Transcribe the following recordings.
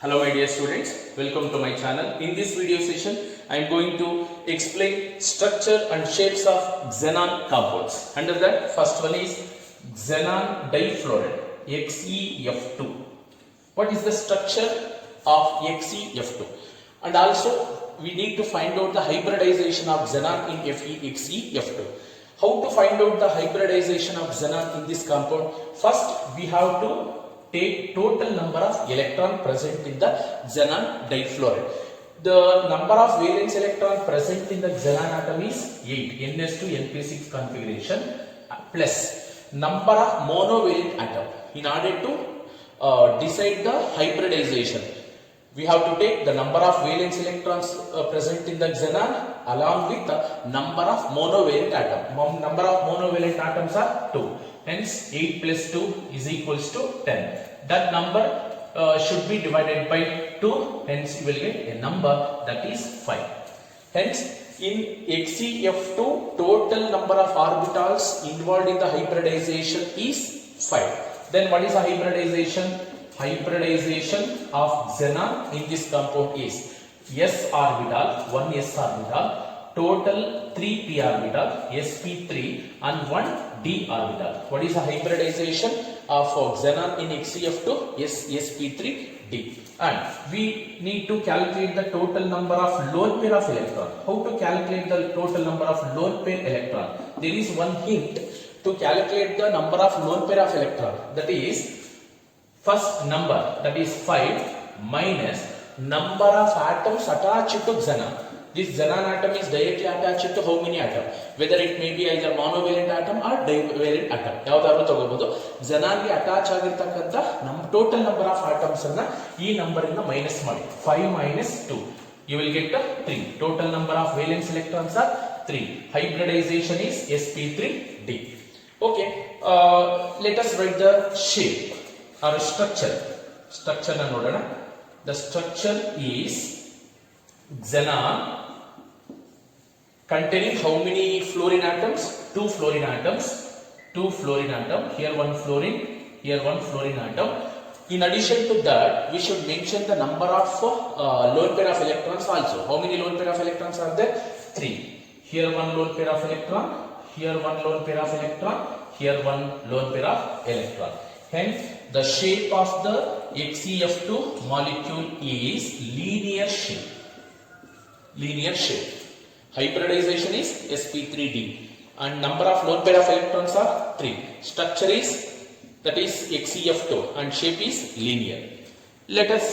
Hello my dear students, welcome to my channel. In this video session, I am going to explain structure and shapes of xenon compounds. Under that, first one is xenon difluoride, XeF2. What is the structure of XeF2? And also, we need to find out the hybridization of xenon in XeF2. How to find out the hybridization of xenon in this compound? First, we have to take total number of electron present in the xenon difluoride. The number of valence electron present in the xenon atom is 8, Ns to Np6 configuration, plus number of monovalent atom. In order to decide the hybridization, we have to take the number of valence electrons present in the xenon along with the number of monovalent atom. Number of monovalent atoms are 2. Hence 8 plus 2 is equals to 10. That number should be divided by 2. Hence you will get a number that is 5. Hence in XeF2 total number of orbitals involved in the hybridization is 5. Then what is the hybridization? Hybridization of xenon in this compound is s orbital, 1 s orbital, total 3 p orbital, sp3 and 1 d orbital. What is the hybridization of xenon in XeF2? sp3d. And we need to calculate the total number of lone pair of electron. How to calculate the total number of lone pair electron? There is one hint to calculate the number of lone pair of electron. That is, first number, that is 5 minus number of atoms attached to xenon. This xenon atom is directly attached to how many atoms? Whether it may be either monovalent atom or divalent atom. ಯಾವ್ದಾದ್ರು ತಗೋಬಹುದು. xenon ಗೆ attach ಆಗಿರತಕ್ಕಂತ total number of atoms ಅನ್ನ ಈ number ಇಂದ minus ಮಾಡಿ. 5 minus 2 you will get 3. Total number of valence electrons are 3. Hybridization is sp3d. Okay, let us write the shape or structure. Structure na nodana. The structure is xenon containing how many fluorine atoms? 2 fluorine atoms. 2 fluorine atom. Here one fluorine. Here one fluorine atom. In addition to that, we should mention the number of lone pair of electrons also. How many lone pair of electrons are there? 3. Here one lone pair of electron. Here one lone pair of electron. Here one lone pair of electron. Hence, the shape of the XeF2 molecule is linear shape. Linear shape. Hybridization is sp3d and number of lone pair of electrons are 3. Structure is, that is XeF2 and shape is linear. Let us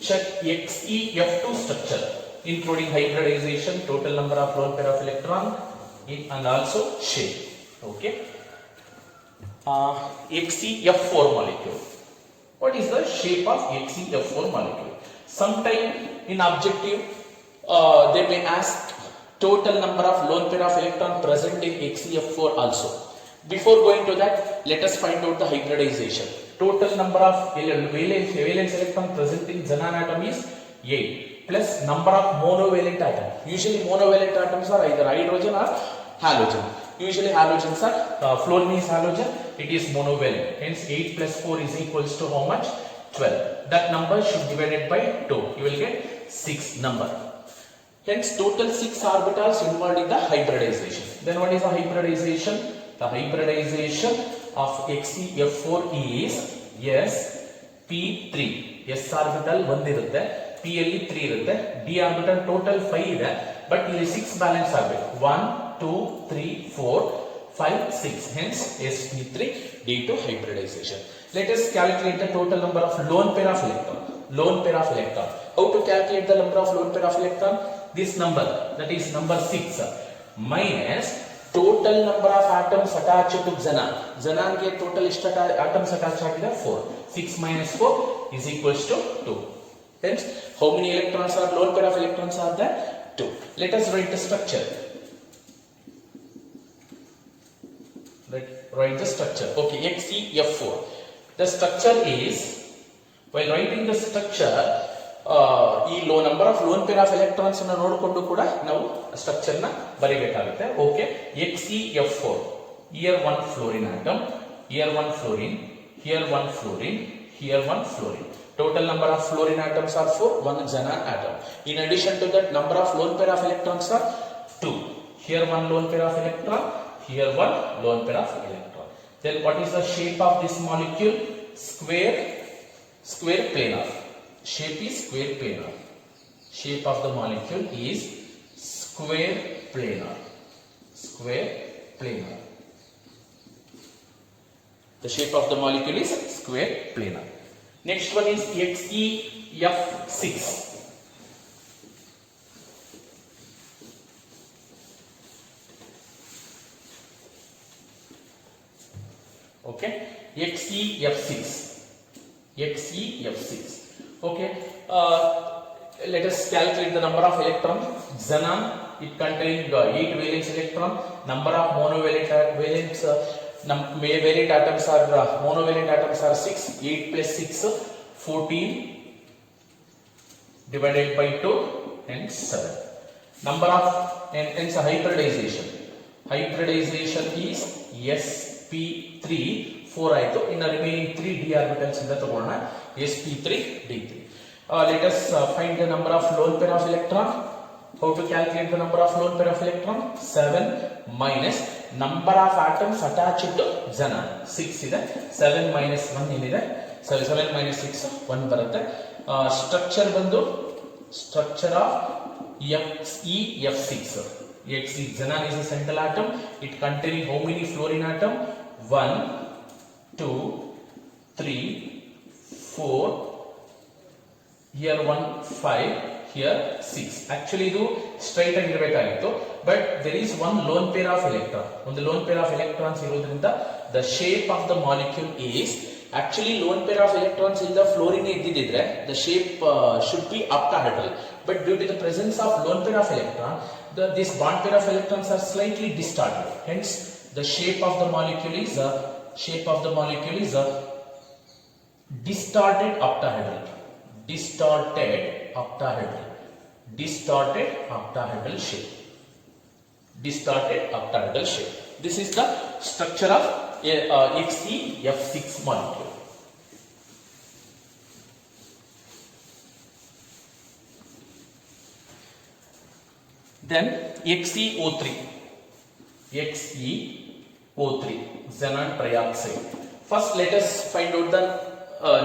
check XeF2 structure including hybridization, total number of lone pair of electron and also shape. Okay. XeF4 molecule. What is the shape of XeF4 molecule? Sometime in objective, they may ask total number of lone pair of electron present in XeF4 also. Before going to that, let us find out the hybridization. Total number of valence electron present in xenon atom is 8 plus number of monovalent atom. Usually monovalent atoms are either hydrogen or halogen. Usually halogens are, fluorine is halogen, it is monovalent. Hence 8 plus 4 is equals to how much? 12. That number should be divided by 2. You will get 6 number. Hence total 6 orbitals involved in the hybridization. Then what is the hybridization? The hybridization of XeF4 is sp3. S orbital 1 irutte, p alli 3 irutte, d orbital total 5 ಇದೆ, but ಇಲ್ಲಿ 6 balance ಆಗಬೇಕು. 1 2 3 4 5 6. Hence sp3 due to hybridization. Let us calculate the total number of lone pair of electron. Lone pair of electron. How to calculate the number of lone pair of electron? This number, that is number 6 minus total number of atoms attached to xenon. Xenon ಗೆ total ಎಷ್ಟು atoms attached ಆಗಿದೆ? 4. 6 minus 4 is equals to 2. Hence, how many electrons are lone pair of electrons are there? 2. Let us write the structure. Write the structure. Okay, XeF4. The structure is, while writing the structure, ಈ number of lone pair of electrons ಅನ್ನು ನೋಡಿಕೊಂಡು ಕೂಡ ನಾವು structure ನ ಬರೀಬೇಕಾಗುತ್ತೆ. Okay, XeF4. Here one fluorine atom, here one fluorine, here one fluorine, here 1 fluorine. Total number of fluorine atoms are 4, 1 xenon atom. In addition to that, number of lone pair of electrons are 2. Here 1 lone pair of electron, here 1 lone pair of electron. Then what is the shape of this molecule? Square planar. Shape is square planar. Shape of the molecule is square planar. Square planar. The shape of the molecule is square planar. Next one is XeF6. Okay, XeF6. Okay, let us calculate the number of electrons. Xenon, it contains 8 valence electron. Number of monovalent valent atoms are monovalent atoms are 6. 8 plus 6, 14 divided by 2 and 7. Number of hence hybridization. Hybridization is sp3 4 ಆಯಿತು. ಇನ್ನು remaining 3 d orbitals ಇಂದ ತಗೋಣ. sp3 d3. Let us find the number of lone pair of electron. How to calculate the number of lone pair of electron? 7 minus number of atoms attached to xenon. 6 ಇದೆ. 7 minus 1 ಏನಿದೆ? 7 minus 6 1 ಬರುತ್ತೆ. Structure ಬಂದು structure of XeF6. Xenon is a central atom. It contains how many fluorine atom? 1, 2, 3, 4. Here 1, 5. Here 6. Actually ಇದು straight ಆಗಿ ಇರಬೇಕಾಗಿತ್ತು, but there is one lone pair of electron. ಒಂದು lone pair of electrons ಇರೋದ್ರಿಂದ the shape of the molecule is actually lone pair of electrons in the fluorine ಇದ್ದಿದ್ರೆ the shape should be octahedral, but due to the presence of lone pair of electron, this bond pair of electrons are slightly distorted. Hence the shape of the molecule is distorted octahedral. Distorted octahedral shape. This is the structure of XeF6 molecule. Then XeO3, xenon trioxide. First let us find out the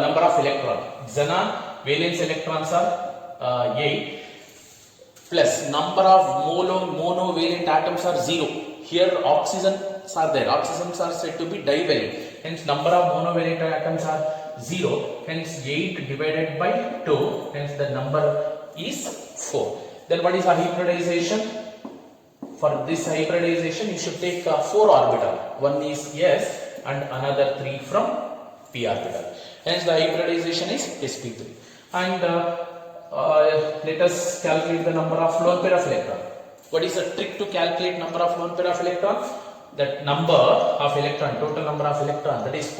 number of electron. Xenon valence electrons are 8 plus number of monovalent atoms are 0. Here oxygens are there. Oxygens are said to be divalent. Hence number of monovalent atoms are 0. Hence 8 divided by 2. Hence the number is 4. Then what is hybridization? For this hybridization you should take 4 orbital. One is S and another 3 from p orbital. Hence the hybridization is sp3. And let us calculate the number of lone pair of electron. What is the trick to calculate number of lone pair of electron? That number of electron, total number of electron, that is 4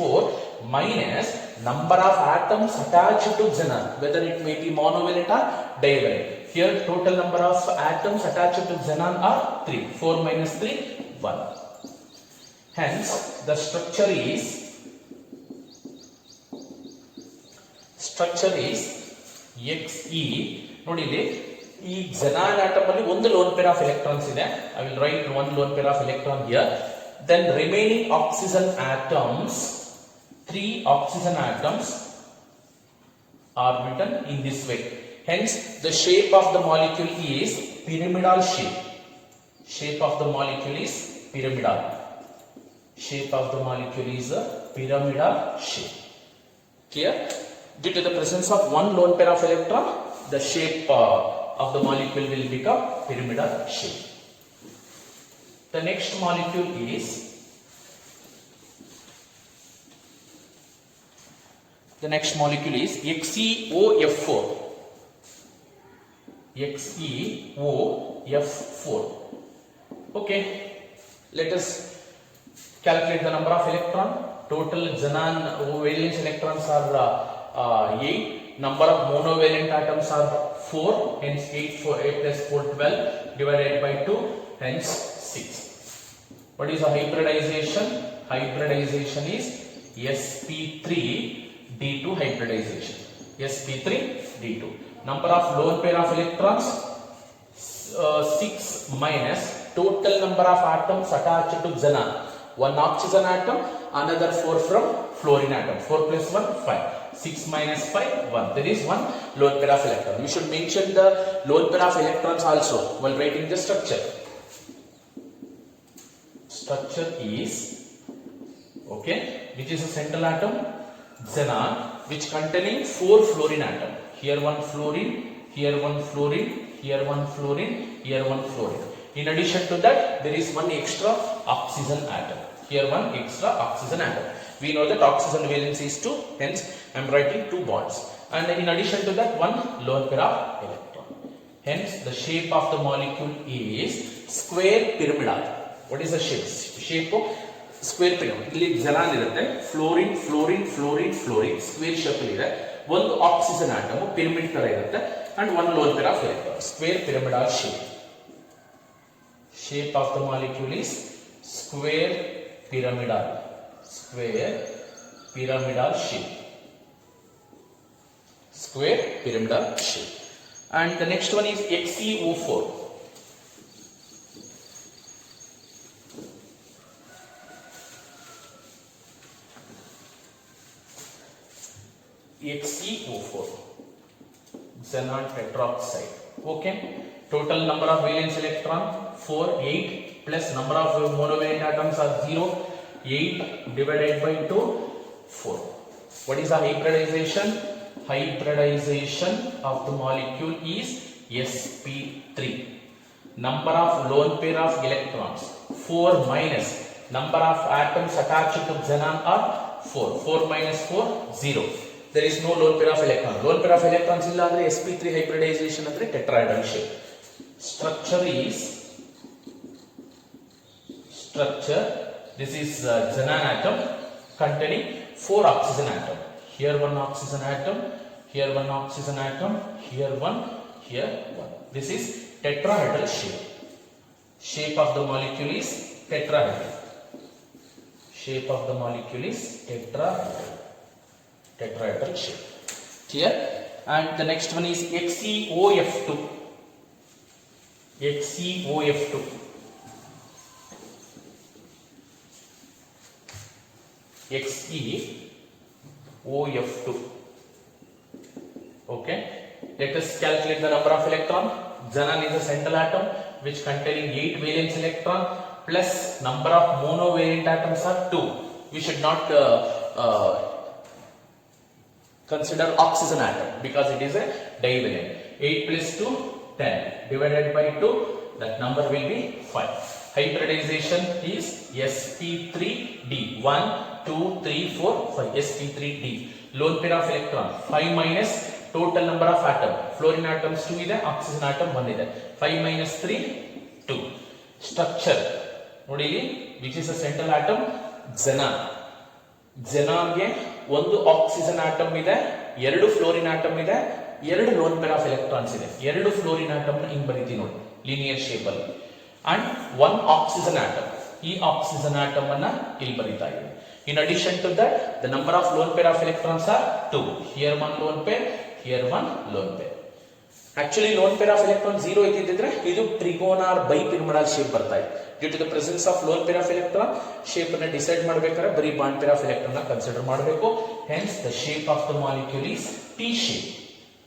minus number of atoms attached to xenon, whether it may be monovalent or divalent. Here total number of atoms attached to xenon are 3. 4 minus 3, 1. Hence the structure is Xe. ನೋಡಿ ಇಲ್ಲಿ ಈ xenon atom ಅಲ್ಲಿ ಒಂದು lone pair of electrons ಇದೆ. I will write one lone pair of electron here. Then remaining oxygen atoms, 3 oxygen atoms are written in this way. Hence the shape of the molecule is pyramidal shape. Shape of the molecule is pyramidal. Shape of the molecule is a pyramidal shape. Clear? Due to the presence of one lone pair of electron, the shape of the molecule will become pyramidal shape. The next molecule is XeOF4. XeOF4. Okay, let us calculate the number of electron. Total xenon valence electrons are 8. Number of monovalent atoms are 4. Hence 8 plus 4, 12 divided by 2. Hence 6. What is the hybridization? Hybridization is sp3 D2 hybridization. sp3 D2. Number of lone pair of electrons 6 minus total number of atoms attached to xenon. One oxygen atom, another 4 from fluorine atom. 4 plus 1, 5. 6 minus 5, 1. There is one lone pair of electron. You should mention the lone pair of electrons also while writing the structure. Structure is, okay, which is a central atom, xenon, which containing 4 fluorine atom. Here one fluorine, here one fluorine, here one fluorine, here one fluorine. In addition to that, there is one extra oxygen atom. Here one extra oxygen atom. We know that oxygen valence is 2, hence I am writing 2 bonds. And in addition to that, one lone pair of electron. Hence, the shape of the molecule is square pyramidal. What is the shape? Shape of square pyramid. ಇಲ್ಲಿ xenon ಇರುತ್ತೆ, fluorine, fluorine, fluorine, fluorine, square shape ಇದೆ. ಒಂದು oxygen atom pyramid ತರ ಇರುತ್ತೆ, and one lone pair of electron. Square pyramidal shape. Shape of the molecule is square pyramidal. Square pyramidal shape. Square pyramidal shape. And the next one is XeO4. XeO4, xenon tetroxide. Okay, total number of valence electron 4, 8 plus number of monovalent atoms are 0, 8 divided by 2, 4. What is the hybridization? Hybridization of the molecule is sp3. Number of lone pair of electrons 4 minus number of atoms attached to xenon are 4. 4 minus 4, 0. There is no lone pair of electrons. Lone pair of electrons illa andre sp3 hybridization andre tetrahedral shape. Structure is, this is xenon atom containing 4 oxygen atom. Here one oxygen atom, here one oxygen atom, here one, here one. This is tetrahedral shape. Shape of the molecule is tetrahedral. Shape of the molecule is tetrahedral shape. Here, and the next one is XeOF2. XeOF2. XeOF2. Okay. Let us calculate the number of electron. Xenon is a central atom which containing 8 valence electron plus number of monovalent atoms are 2. We should not consider oxygen atom because it is a divalent. 8 plus 2, 10 divided by 2, that number will be 5. Hybridization is sp3d. 1, 2, 3, 4, 5. sp3d. Lone pair of electron 5 minus total number of atom. Fluorine atoms 2 ಇದೆ, oxygen atom 1 ಇದೆ. 5 minus 3, 2. Structure ನೋಡಿ ಇಲ್ಲಿ, which is a central atom, xenon. xenon ಗೆ ಒಂದು oxygen atom ಇದೆ, 2 fluorine atom ಇದೆ, 2 loan pair of electrons ಇದೆ. 2 fluorine atom ನ ಹಿಂಗ್ ಬರೀತೀವಿ ನೋಡಿ, ಲೀನಿಯರ್ ಶೇಪ್ ಅಲ್ಲಿ. ಅಂಡ್ 1 ಆಕ್ಸಿಜನ್ ಆಟಮ್, ಈ ಆಕ್ಸಿಜನ್ ಆಟಮ್ ಅನ್ನ ಇಲ್ಲಿ ಬರೀತಾ ಇದ್ದೀವಿ. In addition to that, the number of lone pair of electrons are 2. Here one lone pair, here one lone pair. Actually, lone pair of electrons 0 ಇದ್ದಿದ್ರೆ ಇದು ಟ್ರಿಗೋನಾರ್ ಬೈಪಿರಮಿಡಲ್ shape ಬರ್ತಾ ಇದೆ. Due to the presence of lone pair of electron, shape ಅನ್ನು decide ಮಾಡಬೇಕಾದ್ರೆ ಬರೀ bond pair of electron ನ consider ಮಾಡಬೇಕು. Hence, the shape of the molecule is T shape.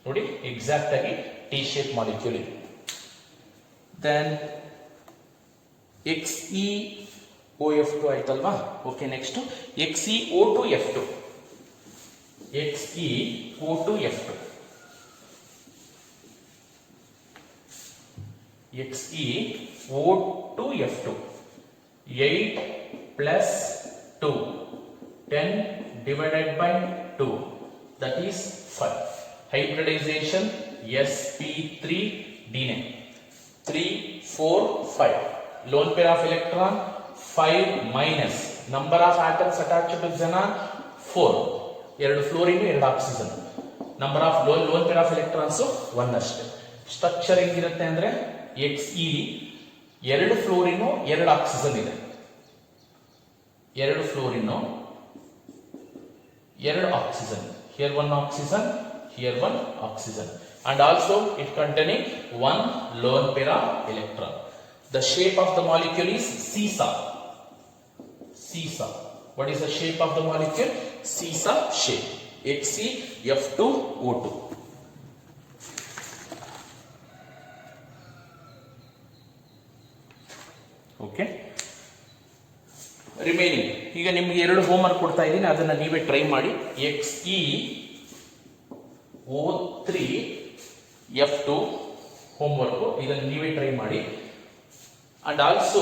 ನೋಡಿ, ಎಕ್ಸಾಕ್ಟ್ ಆಗಿ T shape molecule ಇದೆ. Then XeOF2 ಆಯ್ತಲ್ವಾ? Okay, next XeO2F2. XeO2F2. XeO2F2. 8 plus 2. 10 divided by 2. That is 5. Hybridization sp3d9. 3, 4, 5. Lone pair of electron 5 minus number of atoms attached to xenon 4. 2 fluorine 2 oxygen. Number of lone pair of electrons 1 ಅಷ್ಟೇ. Structure ಹೆಂಗಿರುತ್ತೆ ಅಂದ್ರೆ Xe 2 fluorine 2 oxygen ಇದೆ. 2 fluorine 2 oxygen. here one oxygen, here one oxygen, and also it containing one lone pair electron. The shape of the molecule is seesaw. Seesaw. What is the shape of the molecule? Seesaw shape. HCF2O2. Okay, remaining ಈಗ ನಿಮ್ಗೆ 2 homework ಕೊಡ್ತಾ ಇದ್ದೀನಿ, ಅದನ್ನ ನೀವೇ try ಮಾಡಿ. XeO3F2 homework, ಇದನ್ನು ನೀವೇ try ಮಾಡಿ. ಅಂಡ್ ಆಲ್ಸೋ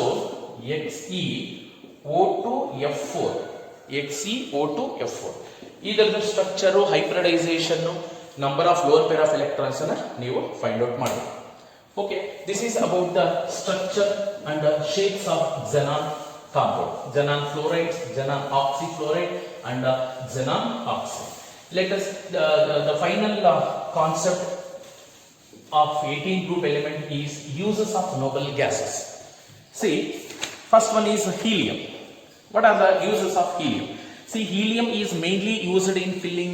XeO2F4, XeO2F4 ಇದರ structure, hybridisation, number of lower pair of electrons ಅನ್ನ ನೀವು ಫೈಂಡ್ ಔಟ್ ಮಾಡಿ. Okay, this is about the structure and the shapes of xenon compound, xenon fluorides, xenon oxyfluoride, and xenon oxide. Let us the final concept of 18 group element is uses of noble gases. See, first one is helium. What are the uses of helium? See, helium is mainly used in filling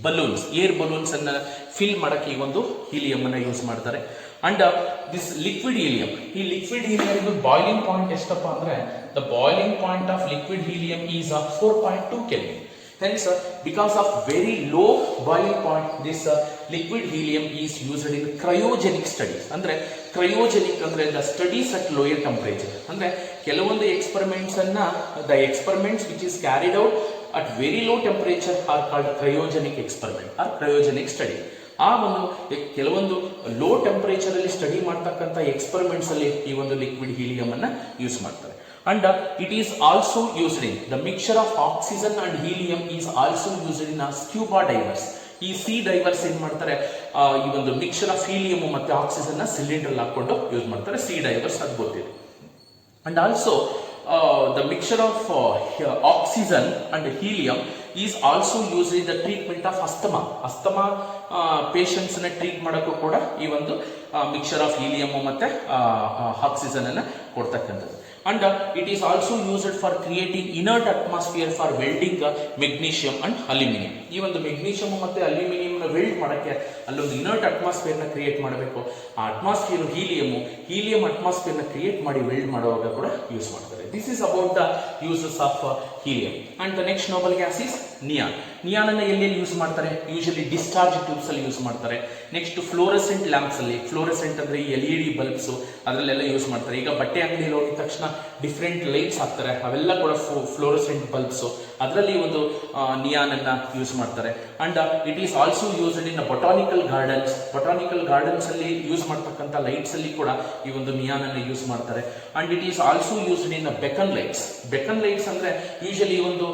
balloons, air balloons ಅನ್ನ fill ಮಾಡಕ್ಕೆ ಈ ಒಂದು helium ಅನ್ನ use ಮಾಡ್ತಾರೆ. And this liquid helium, ಈ liquid helium boiling point ಎಷ್ಟಪ್ಪ ಅಂದ್ರೆ, the boiling point of liquid helium is 4.2 kelvin. Hence, because of very low boiling point, this liquid helium is used in cryogenic studies. ಅಂದ್ರೆ cryogenic ಅಂದ್ರೆ the studies at lower temperature. ಅಂದ್ರೆ ಕೆಲವೊಂದು experiments ಅನ್ನ, the experiments which is carried out at very low temperature are called cryogenic experiment or cryogenic study. ಆ ಒಂದು ಕೆಲವೊಂದು low temperature ಅಲ್ಲಿ study ಮಾಡ್ತಕ್ಕಂಥ ಎಕ್ಸ್ಪೆರಿಮೆಂಟ್ಸ್ ಅಲ್ಲಿ ಈ ಒಂದು ಲಿಕ್ವಿಡ್ ಹೀಲಿಯಂ ಅನ್ನ ಯೂಸ್ ಮಾಡ್ತಾರೆ. And it is also used in the mixture of oxygen and helium is also used in scuba divers. ಈ ಸಿ ಡೈವರ್ಸ್ ಏನ್ ಮಾಡ್ತಾರೆ, ಈ ಒಂದು ಮಿಕ್ಸ್ಚರ್ ಆಫ್ ಹೀಲಿಯಂ ಮತ್ತೆ ಆಕ್ಸಿಜನ್ ನ ಸಿಲಿಂಡರ್ ಹಾಕೊಂಡು ಯೂಸ್ ಮಾಡ್ತಾರೆ. ಸಿ ಡೈವರ್ಸ್ ಅದು ಗೊತ್ತಿದೆ. And also the mixture of oxygen and helium is also used in the treatment of asthma. Asthma patients na treat ಮಾಡಕ್ಕೂ ಕೂಡ ಈ ಒಂದು ಮಿಕ್ಸ್ಚರ್ ಆಫ್ ಹೀಲಿಯಂ ಮತ್ತೆ ಆಕ್ಸಿಜನ್ ಅನ್ನ ಕೊಡ್ತಕ್ಕಂಥದ್ದು. And it is also used for creating inert atmosphere for welding magnesium and aluminum. ಈ ಒಂದು magnesium ಮತ್ತೆ ಅಲ್ಯೂಮಿನಿಯಂ ನ ವೆಲ್ಡ್ ಮಾಡಕ್ಕೆ ಅಲ್ಲೊಂದು ಇನರ್ಟ್ ಅಟ್ಮಾಸ್ಫಿಯರ್ ನ ಕ್ರಿಯೇಟ್ ಮಾಡಬೇಕು. ಆ ಅಟ್ಮಾಸ್ಫಿಯರ್ ಹೀಲಿಯಂ ಅಟ್ಮಾಸ್ಫಿಯರ್ ನ ಕ್ರಿಯೇಟ್ ಮಾಡಿ ವೆಲ್ಡ್ ಮಾಡುವಾಗ ಕೂಡ ಯೂಸ್ ಮಾಡ್ತಾರೆ. This is about the uses of helium. And the next Nobel gas is neon. Neon ಅನ್ನ ಎಲ್ಲೆಲ್ಲಿ ಯೂಸ್ ಮಾಡ್ತಾರೆ? ಯೂಶಲಿ ಡಿಸ್ಚಾರ್ಜ್ ಟ್ಯೂಬ್ಸ್ ಅಲ್ಲಿ ಯೂಸ್ ಮಾಡ್ತಾರೆ. ನೆಕ್ಸ್ಟ್ ಫ್ಲೋರೆಸೆಂಟ್ ಲ್ಯಾಂಪ್ಸ್ ಅಲ್ಲಿ, ಫ್ಲೋರೆಸೆಂಟ್ ಅಂದ್ರೆ LED ಬಲ್ಬ್ಸ್, ಅದರಲ್ಲೆಲ್ಲ ಯೂಸ್ ಮಾಡ್ತಾರೆ. ಈಗ ಬಟ್ಟೆ ಅಂಗಡಿಯಲ್ಲಿ ಹೋಗಿದ ತಕ್ಷಣ ಡಿಫ್ರೆಂಟ್ ಲೈಟ್ಸ್ ಹಾಕ್ತಾರೆ, ಅವೆಲ್ಲ ಕೂಡ ಫ್ಲೋರೆಸೆಂಟ್ ಬಲ್ಬ್ಸ್, ಅದರಲ್ಲಿ ಒಂದು ನಿಯಾನ್ ಅನ್ನ ಯೂಸ್ ಮಾಡ್ತಾರೆ. And it is also used in botanical gardens. Botanical gardens ಅಲ್ಲಿ ಯೂಸ್ ಮಾಡ್ತಕ್ಕಂಥ ಲೈಟ್ಸ್ ಅಲ್ಲಿ ಕೂಡ ಈ ಒಂದು ನಿಯಾನ್ ಅನ್ನು ಯೂಸ್ ಮಾಡ್ತಾರೆ. And it is also used in beacon lights. Beacon lights ಅಂದ್ರೆ ಯೂಶಲಿ ಒಂದು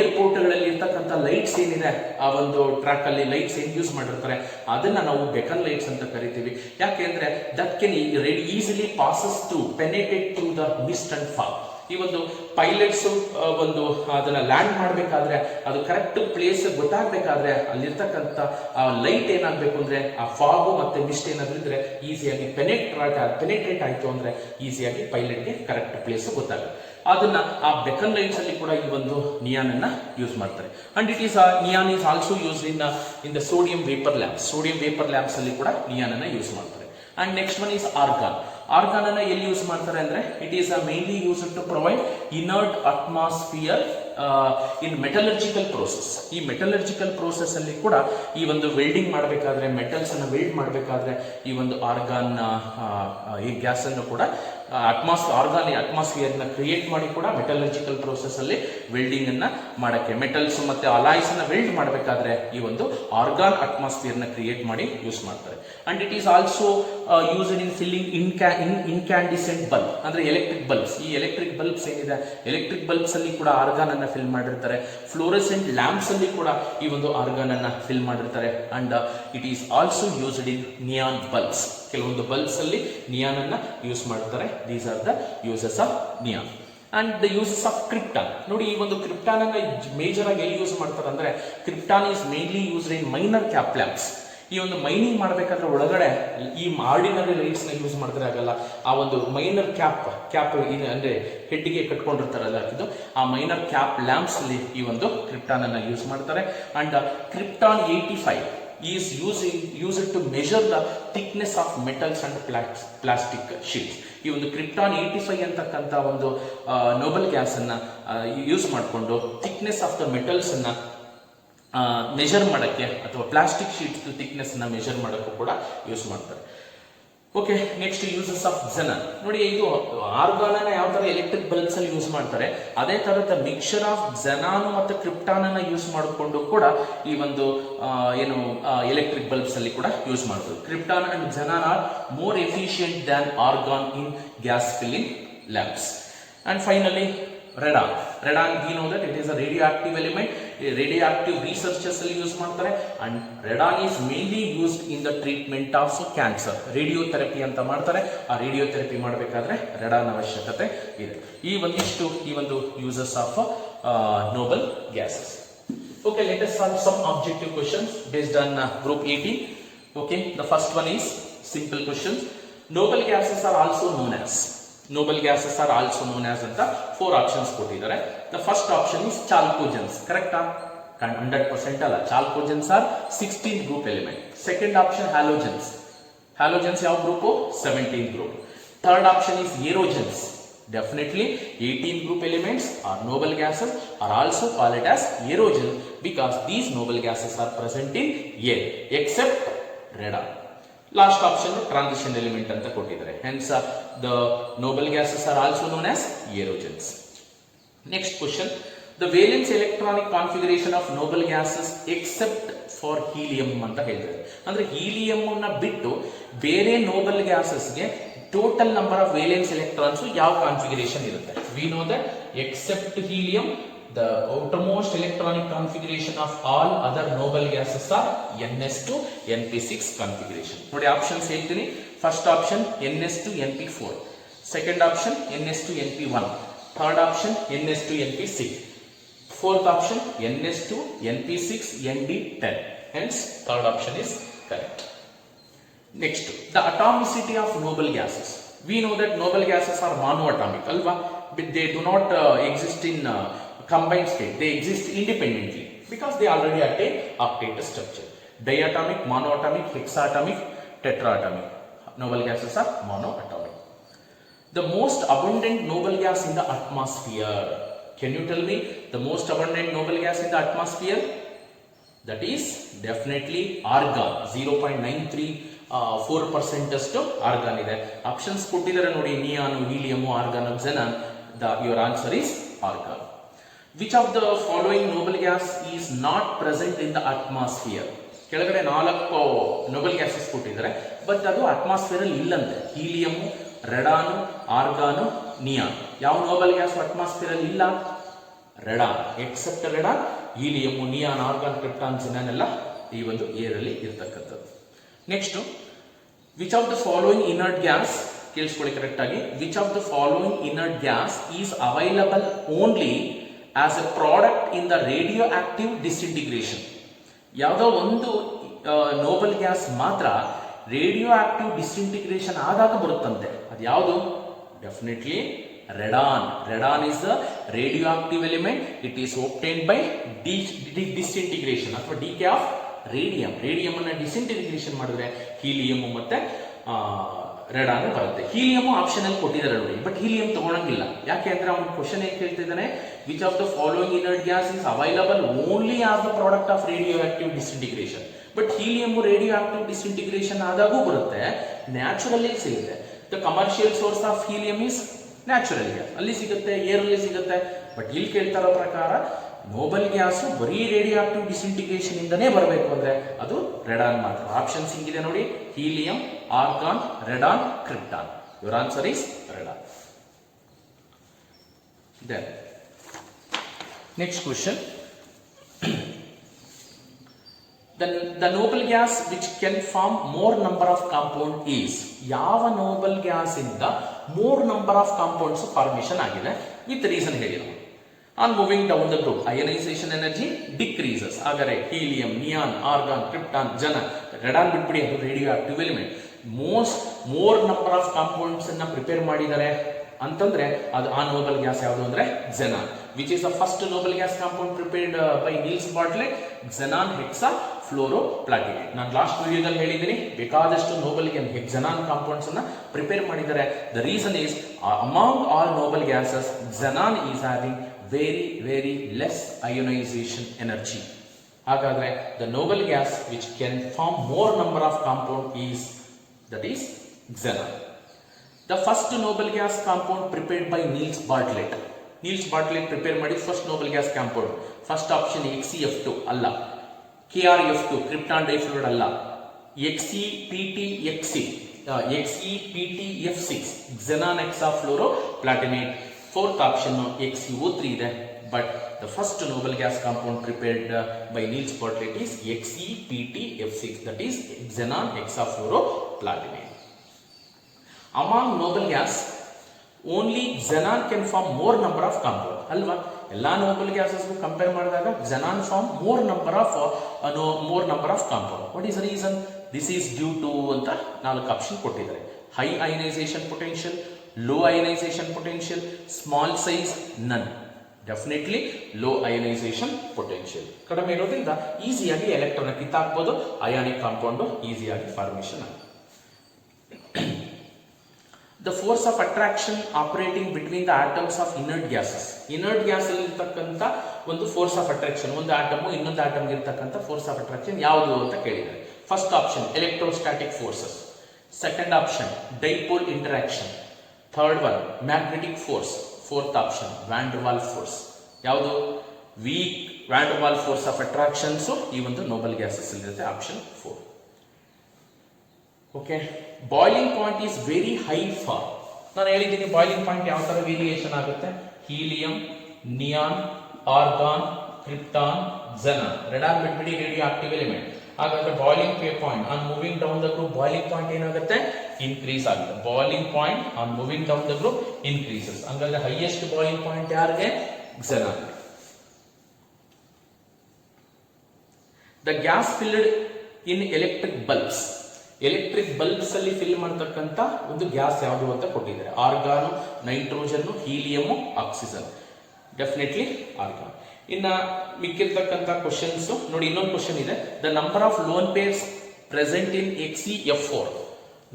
ಏರ್ಪೋರ್ಟ್ ಗಳಲ್ಲಿ ಇರ್ತಕ್ಕಂಥ ಲೈಟ್ಸ್ ಏನಿದೆ, ಆ ಒಂದು ಟ್ರ್ಯಾಕ್ ಅಲ್ಲಿ ಲೈಟ್ಸ್ ಏನ್ ಯೂಸ್ ಮಾಡಿರ್ತಾರೆ, ಅದನ್ನ ನಾವು ಬೆಕನ್ ಲೈಟ್ಸ್ ಅಂತ ಕರಿತೀವಿ. ಯಾಕೆಂದ್ರೆ that can easily passes to penetrate through the mist and fog. ಈ ಒಂದು ಪೈಲಟ್ಸ್ ಒಂದು ಅದನ್ನ ಲ್ಯಾಂಡ್ ಮಾಡಬೇಕಾದ್ರೆ, ಅದು ಕರೆಕ್ಟ್ ಪ್ಲೇಸ್ ಗೊತ್ತಾಗಬೇಕಾದ್ರೆ ಅಲ್ಲಿರ್ತಕ್ಕಂಥ ಲೈಟ್ ಏನಾಗಬೇಕು ಅಂದ್ರೆ ಆ ಫಾಗು ಮತ್ತೆ ಮಿಸ್ಟ್ ಏನಾದ್ರೂ ಇದ್ರೆ ಈಸಿಯಾಗಿ ಪೆನೆಟ್ರೇಟ್ ಆಯ್ತು ಅಂದ್ರೆ ಈಸಿಯಾಗಿ ಪೈಲಟ್ಗೆ ಕರೆಕ್ಟ್ ಪ್ಲೇಸ್ ಗೊತ್ತಾಗುತ್ತೆ. ಅದನ್ನ ಆ ಬೆಕನ್ ಲೈಟ್ಸ್ ಅಲ್ಲಿ ಕೂಡ ಈ ಒಂದು ನಿಯಾನ್ ಅನ್ನ ಯೂಸ್ ಮಾಡ್ತಾರೆ. And it is neon is also use in the sodium vapour lamps. Sodium vapour lamps ಅಲ್ಲಿ ಕೂಡ ನಿಯಾನ್ ಅನ್ನ ಯೂಸ್ ಮಾಡ್ತಾರೆ. And next one is argon. Argon ಅನ್ನ ಎಲ್ಲಿ ಯೂಸ್ ಮಾಡ್ತಾರೆ ಅಂದ್ರೆ, it is mainly use to provide inert atmosphere in metallurgical process. ಈ metallurgical process ಅಲ್ಲಿ ಕೂಡ ಈ ಒಂದು ವೆಲ್ಡಿಂಗ್ ಮಾಡಬೇಕಾದ್ರೆ, ಮೆಟಲ್ಸ್ ಅನ್ನ ವೆಲ್ಡ್ ಮಾಡಬೇಕಾದ್ರೆ ಈ ಒಂದು ಆರ್ಗಾನ್ ಈ ಗ್ಯಾಸ್ ಅನ್ನು ಕೂಡ ಅಟ್ಮಾಸ್ಫಿಯರ್ ನ ಕ್ರಿಯೇಟ್ ಮಾಡಿ ಕೂಡ ಮೆಟಲರ್ಜಿಕಲ್ ಪ್ರೋಸೆಸ್ ಅಲ್ಲಿ ವೆಲ್ಡಿಂಗ್ ಅನ್ನ ಮಾಡಕ್ಕೆ, ಮೆಟಲ್ಸ್ ಮತ್ತೆ ಅಲಾಯ್ಸ್ ಅನ್ನ ವೆಲ್ಡ್ ಮಾಡಬೇಕಾದ್ರೆ ಈ ಒಂದು ಆರ್ಗಾನ್ ಅಟ್ಮಾಸ್ಫಿಯರ್ ನ ಕ್ರಿಯೇಟ್ ಮಾಡಿ ಯೂಸ್ ಮಾಡ್ತಾರೆ. And it is also used in filling incandescent bulb ಅಂದ್ರೆ ಎಲೆಕ್ಟ್ರಿಕ್ ಬಲ್ಬ್ಸ್. ಈ ಎಲೆಕ್ಟ್ರಿಕ್ ಬಲ್ಬ್ಸ್ ಏನಿದೆ, ಎಲೆಕ್ಟ್ರಿಕ್ ಬಲ್ಬ್ಸ್ ಅಲ್ಲಿ ಕೂಡ ಆರ್ಗಾನ್ ಅನ್ನ ಫಿಲ್ ಮಾಡಿರ್ತಾರೆ. ಫ್ಲೋರೆಸೆಂಟ್ ಲ್ಯಾಂಪ್ಸ್ ಅಲ್ಲಿ ಕೂಡ ಈ ಒಂದು ಆರ್ಗಾನ್ ಅನ್ನ ಫಿಲ್ ಮಾಡಿರ್ತಾರೆ. And it is also used in neon bulbs. ಕೆಲವೊಂದು ಬಲ್ಬ್ಸ್ ಅಲ್ಲಿ ನಿಯಾನ್ ಅನ್ನ ಯೂಸ್ ಮಾಡ್ತಾರೆ. These are the uses of neon. And the uses of krypton. ನೋಡಿ, ಈ ಒಂದು ಕ್ರಿಪ್ಟಾನ್ ಅನ್ನ ಮೇಜರ್ ಆಗಿ ಎಲ್ಲಿ ಯೂಸ್ ಮಾಡ್ತಾರೆ ಅಂದ್ರೆ, krypton is mainly used in minor cap lamps. ಈ ಒಂದು ಮೈನಿಂಗ್ ಮಾಡಬೇಕಾದ್ರೆ ಒಳಗಡೆ ಈ ಆರ್ಡಿನರಿ ಲೈಟ್ಸ್ ನ ಯೂಸ್ ಮಾಡಿದ್ರೆ ಆಗಲ್ಲ. ಆ ಒಂದು ಮೈನರ್ ಕ್ಯಾಪ್ ಅಂದ್ರೆ ಹೆಡ್ಗೆ ಕಟ್ಕೊಂಡಿರ್ತಾರಲ್ಲ ಇದು, ಆ ಮೈನರ್ ಕ್ಯಾಪ್ ಲ್ಯಾಂಪ್ಸ್ ಅಲ್ಲಿ ಈ ಒಂದು ಕ್ರಿಪ್ಟಾನ್ ಅನ್ನ ಯೂಸ್ ಮಾಡ್ತಾರೆ. And krypton 85 is used to measure the thickness of metals and plastic sheets. ಈ ಒಂದು ಕ್ರಿಪ್ಟಾನ್ 85 ಅಂತಕ್ಕಂಥ ಒಂದು ನೋಬಲ್ ಗ್ಯಾಸ್ ಅನ್ನ ಯೂಸ್ ಮಾಡಿಕೊಂಡು ಥಿಕ್ನೆಸ್ ಆಫ್ ದ ಮೆಟಲ್ಸ್ ಅನ್ನ ಮೆಜರ್ ಮಾಡಕ್ಕೆ ಅಥವಾ ಪ್ಲಾಸ್ಟಿಕ್ ಶೀಟ್ಸ್ ಥಿಕ್ನೆಸ್ ನ ಮೆಜರ್ ಮಾಡಕ್ಕೂ ಕೂಡ ಯೂಸ್ ಮಾಡ್ತಾರೆ. Okay, next uses of xenon. ನೋಡಿ, ಇದು ಆರ್ಗಾನ್ ಅನ್ನ ಯಾವ ತರ ಎಲೆಕ್ಟ್ರಿಕ್ ಬಲ್ಬ್ಸ್ ಅಲ್ಲಿ ಯೂಸ್ ಮಾಡ್ತಾರೆ, ಅದೇ ತರದ ಮಿಕ್ಸರ್ ಆಫ್ xenon ಮತ್ತು ಕ್ರಿಪ್ಟಾನ್ ಅನ್ನ ಯೂಸ್ ಮಾಡಿಕೊಂಡು ಕೂಡ ಈ ಒಂದು ಎಲೆಕ್ಟ್ರಿಕ್ ಬಲ್ಬ್ಸ್ ಅಲ್ಲಿ ಕೂಡ ಯೂಸ್ ಮಾಡ್ತಾರೆ. Krypton and xenon are more efficient than argon in gas filling lamps. And finally radon. We know that it is a radioactive element. Radioactive researchers ಅಲ್ಲಿ ಯೂಸ್ ಮಾಡ್ತಾರೆ. And radon is mainly used in the treatment of cancer. Radiotherapy ಅಂತ ಮಾಡ್ತಾರೆ. ಆ radiotherapy ಮಾಡಬೇಕಾದ್ರೆ radon ಅವಶ್ಯಕತೆ ಇದೆ. ಈ ಒಂದು uses of noble gases. Okay, let us solve some objective questions based on group 18. Okay, the first one is simple question. Noble gases are also known as ಅಂತ 4 options ಕೊಟ್ಟಿದ್ದಾರೆ. The first option is chalcogens. Correct? 100% ಅಲ್ಲ. Chalcogens are 16th group element. Second option halogens ಯಾವ group? 17th group. Third option is aerogens. Definitely 18th group elements or noble gases are also called as aerogens because these noble gases are present in air except radon. Last option transition element ಅಂತ ಕೊಟ್ಟಿದ್ದಾರೆ. Hence the noble gases are also known as aerogens. Next question, the valence electronic configuration of noble gases except for helium ಅಂತ ಹೇಳಿದ್ದಾರೆ. ಅಂದ್ರೆ helium ಅನ್ನ ಬಿಟ್ಟು ಬೇರೆ noble ಗ್ಯಾಸಸ್ಗೆ total number of valence electrons ಯಾವ ಕಾನ್ಫಿಗರೇಷನ್ ಇರುತ್ತೆ? We know that except helium the outermost electronic configuration of all other noble gases are ns2 np6 configuration. ನೋಡಿ ಆಪ್ಷನ್ಸ್ ಹೇಳ್ತೀನಿ. First option ns2 np4, second option ns2 np1, third option ns2 np6, fourth option ns2 np6 nd10. Hence third option is correct. Next, the atomicity of noble gases. We know that noble gases are monoatomic alva, but they do not exist in combined state. They exist independently because they already attain octet structure. Diatomic, monoatomic, hexaatomic, tetraatomic. Noble gases are monoatomic. The most abundant noble gas in the atmosphere. Can you tell me the most abundant noble gas in the atmosphere? That is definitely argon. 0.934% ಅಷ್ಟು argon ಇದೆ. Options ಕೊಟ್ಟಿದ್ದಾರೆ ನೋಡಿ, neon, helium, argon, xenon. Your answer is argon. Which of the following noble gas is not present in the atmosphere? ಕೆಳಗಡೆ 4 noble gases ಕೊಟ್ಟಿದ್ದಾರೆ, but ಅದು atmosphere ಅಲ್ಲಿ ಇಲ್ಲಂತೆ. Helium, radon, argon, neon. ಯಾವ ನೋಬಲ್ ಗ್ಯಾಸ್ ಅಟ್ಮಾಸ್ಫಿಯರ್ ಅಲ್ಲಿ ಇಲ್ಲ? Radon. Except radon, helium, neon, argon, krypton, xenon ಎಲ್ಲ ಈ ಒಂದು ಏರ್ ಅಲ್ಲಿ ಇರತಕ್ಕಂಥದ್ದು. Next, which of the following inert gas, ಕೇಳಿಸ್ಕೊಳ್ಳಿ ಕರೆಕ್ಟ್ ಆಗಿ, which of the following inert gas is available only as a product in the radioactive disintegration? ಯಾವುದೋ ಒಂದು noble gas ಮಾತ್ರ ರೇಡಿಯೋ ಆಕ್ಟಿವ್ ಡಿಸ್ಇಂಟಿಗ್ರೇಷನ್ ಆದಾಗ ಬರುತ್ತಂತೆ. ಅದು ಯಾವುದು? Definitely radon. Radon is the radioactive element. It is obtained by disintegration ಅಥವಾ decay of radium. Radium ಅನ್ನ disintegration ಮಾಡಿದ್ರೆ ಹೀಲಿಯಂ ಮತ್ತೆ ರೆಡಾನ್ ಬರುತ್ತೆ. ಹೀಲಿಯಂ ಆಪ್ಷನ್ ಅಲ್ಲಿ ಕೊಟ್ಟಿದ್ದಾರೆ ನೋಡಿ, ಬಟ್ ಹೀಲಿಯಂ ತಗೊಳಂಗಿಲ್ಲ. ಯಾಕೆ ಅಂದ್ರೆ ಅವನು ಕ್ವಶನ್ ಏನ್ ಕೇಳ್ತಿದ್ದಾನೆ, which of the following inert gas is available only as the product of radioactive disintegration. But helium radioactive disintegration ಆದಾಗೂ ಬರುತ್ತೆ, ನ್ಯಾಚುರಲಿ ಸಿಗುತ್ತೆ. The commercial source of helium is natural gas, ಅಲ್ಲಿ ಸಿಗುತ್ತೆ, air ಅಲ್ಲಿ ಸಿಗುತ್ತೆ. But ಇಲ್ಲಿ ಕೇಳ್ತಾರೋ ಪ್ರಕಾರ ನೋಬಲ್ ಗ್ಯಾಸ್ ಬರೀ ರೇಡಿಯೋ ಆಕ್ಟಿವ್ ಡಿಸ್ಇಂಟಿಗ್ರೇಷನ್ ಇಂದನೇ ಬರಬೇಕು ಅಂದ್ರೆ ಅದು ರೆಡಾನ್ ಮಾತ್ರ. ಆಪ್ಷನ್ಸ್ ಹಿಂಗಿದೆ ನೋಡಿ, helium, argon, radon, krypton. Your answer is Radeon. Then next question, the noble gas which can form more number of compound is, ಯಾವ ನೋಬಲ್ ಗ್ಯಾಸ್ ಇಂದ more number of compounds formation ಆಗಿದೆ with reason ಹೇಳಿ ನಾವು. On moving down the group, ionization energy decreases. Agare helium, neon, argon, krypton, xenon, radon ಬಿಟ್ಬಿಡಿ, ಅದು radio active element. more number of compounds ಅನ್ನ prepare ಮಾಡಿದ್ದಾರೆ ಅಂತಂದ್ರೆ ಅದು ಆ ನೋಬಲ್ ಗ್ಯಾಸ್ ಯಾವುದು ಅಂದ್ರೆ xenon, which is the first noble gas compound prepared by Niels Bartlett, xenon hexafluoroplatinate. ನಾನು ಲಾಸ್ಟ್ ವಿಡಿಯೋದಲ್ಲಿ ಹೇಳಿದ್ದೀನಿ ಬೇಕಾದಷ್ಟು ನೋಬಲ್ xenon compounds ಅನ್ನ ಪ್ರಿಪೇರ್ ಮಾಡಿದ್ದಾರೆ. The reason is among all noble gases xenon is having very less ionization energy. ಹಾಗಾದ್ರೆ the noble gas which can form more number of compound is xenon. The first noble gas compound prepared by Niels Bartlett. Niels Bartlett prepare ಮಾಡಿ first noble gas compound. First option XeF2 ಅಲ್ಲ, KrF2 krypton difluoride ಅಲ್ಲ, XePtFC xenon hexafluoroplatinate. Fourth option XeO3 ಇದೆ, but the first noble gas compound prepared by Niels Bartlett is XePtF6, that is xenon hexafluoroplatinate. Among noble gas only xenon can form more number of compound ಅಲ್ವಾ. ಎಲ್ಲಾ noble gases compare ಮಾಡಿದಾಗ xenon form more number of compound. What is the reason? This is due to ಅಂತ 4 option ಕೊಟ್ಟಿದ್ದಾರೆ. High ionization potential, low ionization potential, small size, none. Definitely low ionization potential. ಕಡಿಮೆ ಇರೋದ್ರಿಂದ ಈಸಿಯಾಗಿ electron ಕಿತ್ತಾಕ್ಬೋದು, ionic compound ಈಸಿಯಾಗಿ formation ಆಗುತ್ತೆ. The force of attraction operating between the atoms of inert gases. Inert gas ಅಲ್ಲಿ ಇರತಕ್ಕಂತ ಒಂದು force of attraction, ಒಂದು atom ಇನ್ನೊಂದು ಆಟಮ್ ಇರತಕ್ಕಂತ ಫೋರ್ಸ್ ಆಫ್ ಅಟ್ರಾಕ್ಷನ್ ಯಾವುದು ಅಂತ ಕೇಳಿದ್ದಾರೆ. First option electrostatic forces, second option dipole interaction, third one magnetic force, fourth option van der Waals force. ಯಾವುದು weak van der Waals force of attractions ಈ ಒಂದು noble gases ಇರುತ್ತೆ. Option 4. Okay, boiling point is very high far. ನಾನು ಹೇಳಿದ್ದೀನಿ boiling point ಯಾವ ತರ variation ಆಗುತ್ತೆ. Helium, neon, argon, krypton, xenon, radon ಬಿಟ್ಬಿಡಿ ರೇಡಿಯೋ ಆಕ್ಟಿವ್ ಎಲಿಮೆಂಟ್. ಹಾಗಾದ್ರೆ boiling point on moving down the group boiling point ಏನಾಗುತ್ತೆ, increase ಆಗುತ್ತೆ. Boiling point on moving down the group increases. ಹಂಗಾದ್ರೆ ಹೈಯೆಸ್ಟ್ ಬಾಯ್ಲಿಂಗ್ ಪಾಯಿಂಟ್ ಯಾರಿಗೆ, xenon. The gas filled in electric bulbs. Electric bulbs ಅಲ್ಲಿ fill ಮಾಡತಕ್ಕಂತ ಒಂದು gas ಯಾವುದು ಅಂತ ಕೊಟ್ಟಿದ್ದಾರೆ. Argon, nitrogen, helium, oxygen. Definitely argon. ಇನ್ನ ಮಿಕ್ಕಿರ್ತಕ್ಕಂತ ಕ್ವಶನ್ಸ್ ನೋಡಿ, ಇನ್ನೊಂದು ಕ್ವಶನ್ ಇದೆ. The number of lone pairs present in XeF4.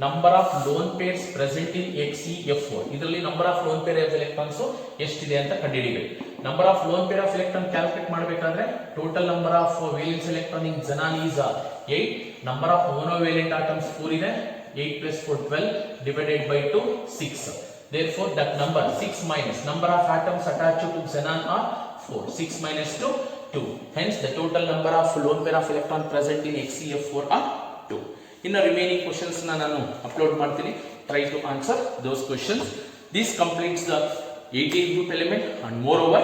Number of lone pairs present in XeF4. ಇದರಲ್ಲಿ number of lone pair of electrons ಎಷ್ಟಿದೆ ಅಂತ ಕಂಡುಹಿಡಿಯಬೇಕು. Number of lone pair of electron calculate ಮಾಡಬೇಕಾದ್ರೆ total number of valence electron in xenon is 8. Number of monovalent atoms 4 ಇದೆ. 8 plus 4 12 divided by 2 6. Therefore that number 6 minus number of atoms attached to xenon are 4. 6 minus 2 2. Hence the total number of lone pair of electron present in XeF4 are 2. ಇನ್ನು remaining questions ನಾನು upload ಮಾಡ್ತೀನಿ. Try to answer those questions. This completes the 18 group element and moreover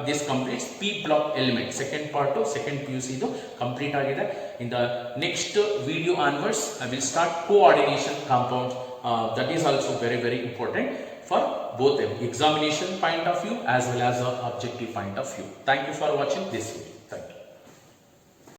this completes P block element. Second part of second PUC ಇದು complete ಆಗಿದೆ. In the next video onwards I will start coordination compounds. That is also very important for both examination point of view as well as objective point of view. Thank you for watching this video. Thank you.